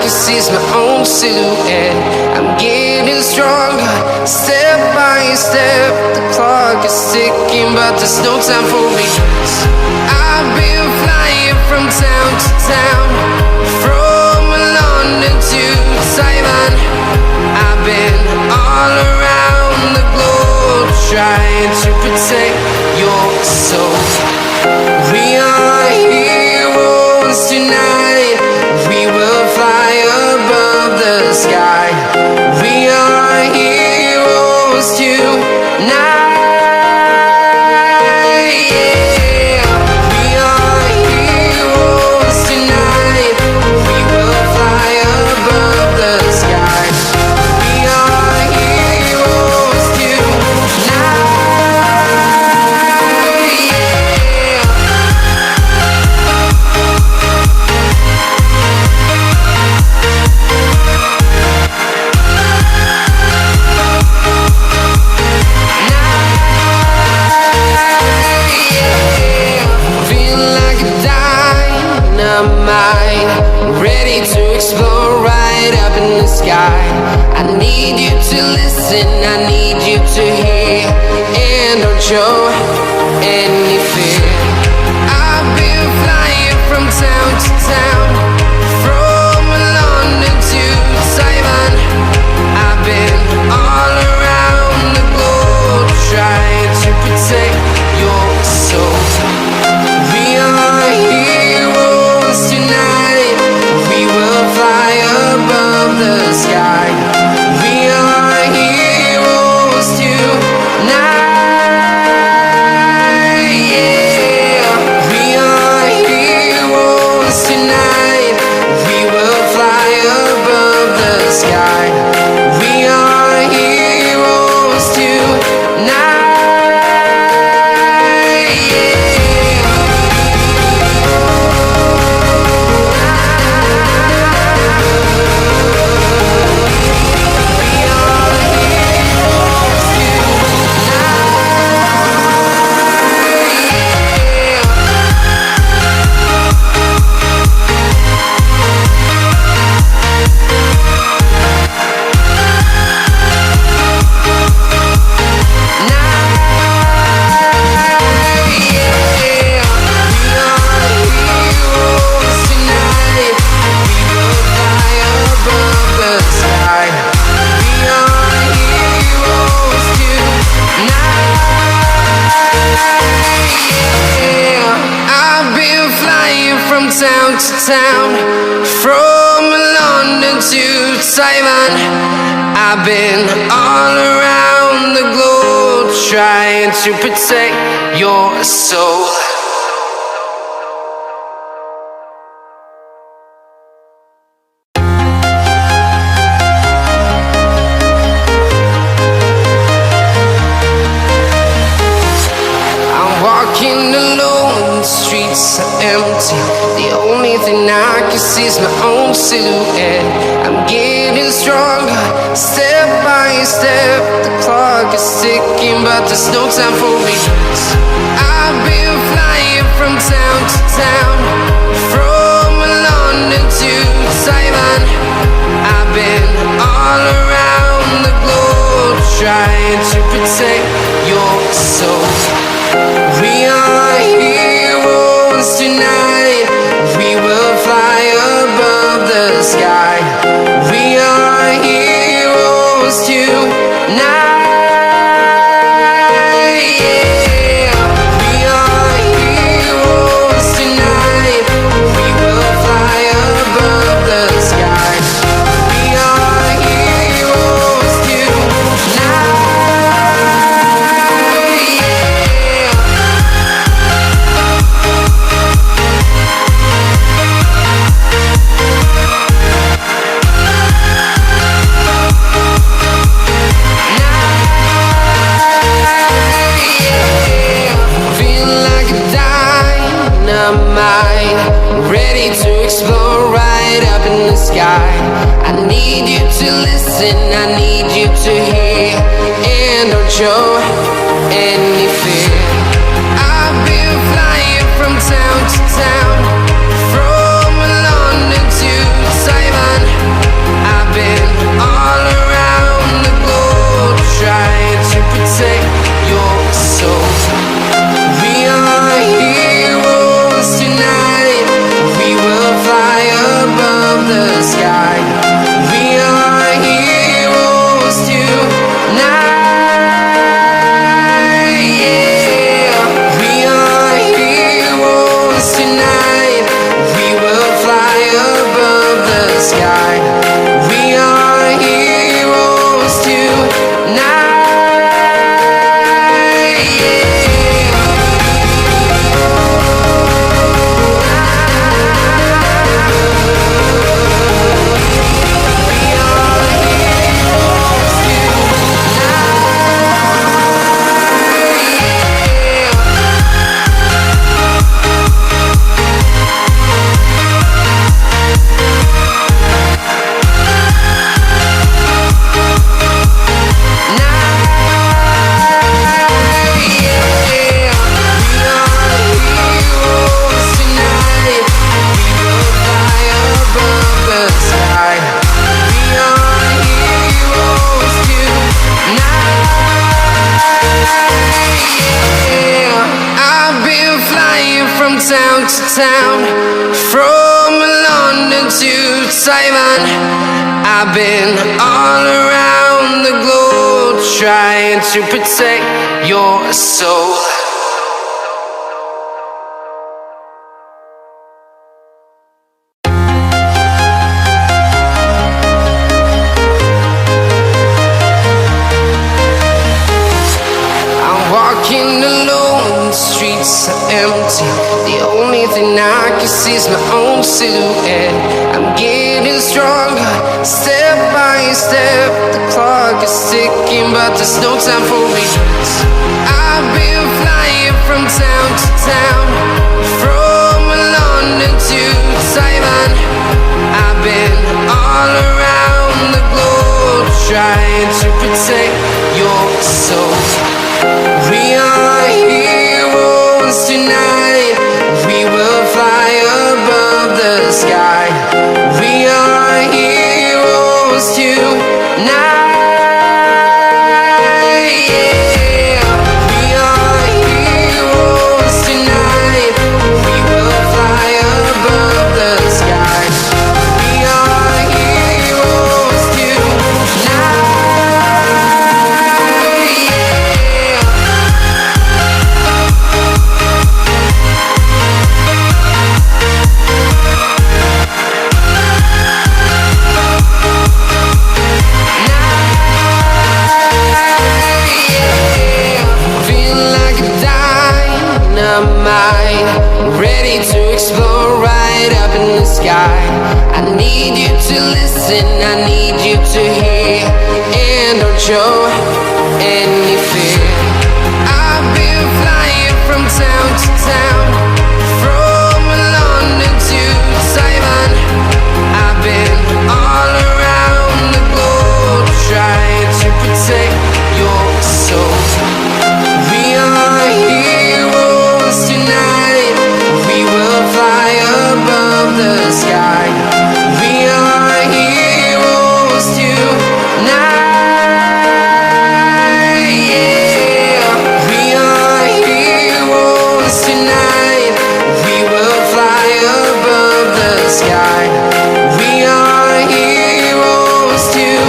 can see is my own silhouette. I'm getting stronger, step by step. The clock is ticking, but there's no time for me. I've been flying from town to town, from London to Taiwan. I've been all around the globe, trying to protect your soul. We are heroes tonight. We will fly above the sky. We are heroes tonight. Ready to explore right up in the sky. I need you to listen, I need you to hear, and don't show any fear. I've been flying from town to town, from London to Taiwan. I've been all around the globe, trying to protect your soul. We are heroes tonight. We will fly above the sky. We are heroes tonight. Yeah. We are heroes tonight. We will fly above the sky. We are heroes tonight. Town to town, from London to Taiwan. I've been all around the globe, trying to protect your soul. I'm walking alone, the streets are empty. The only thing I can see is my own silhouette. I'm getting stronger, step by step. The clock is ticking, but there's no time for me. I've been flying from town to town, from London to Taiwan. I've been all around the globe, trying to protect your soul. We are heroes tonight. We will fly above the sky. We are heroes tonight. Yeah. We are heroes tonight. We will fly above the sky. We are heroes tonight. Ready to explore right up in the sky. I need you to listen, I need you to hear, and don't show any fear. I've been flying from town to town, from London to Taiwan. town, from London to Taiwan. I've been all around the globe trying to protect your soul. Walking alone, the streets are empty. The only thing I can see is my own silhouette. I'm getting stronger, step by step. The clock is ticking, but there's no time for regrets. I've been flying from town to town, from London to Taiwan. I've been all around the globe trying to protect your soul. We are heroes tonight. We will fly above the sky. We are heroes tonight. Yeah. We are heroes tonight. We will fly above the sky. We are heroes tonight. Ready to explore right up in the sky. I need you to listen, I need you to hear, and don't show any fear. I've been flying from town to town, from London to Taiwan. I've been all around the globe trying to protect your soul. We are heroes tonight. We will fly above the sky. We are heroes tonight. Yeah. We are heroes tonight. We will fly above the sky. We are heroes tonight.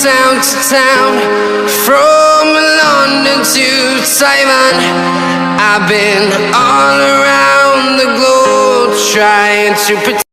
Town to town, from London to Taiwan. I've been all around the globe trying to protect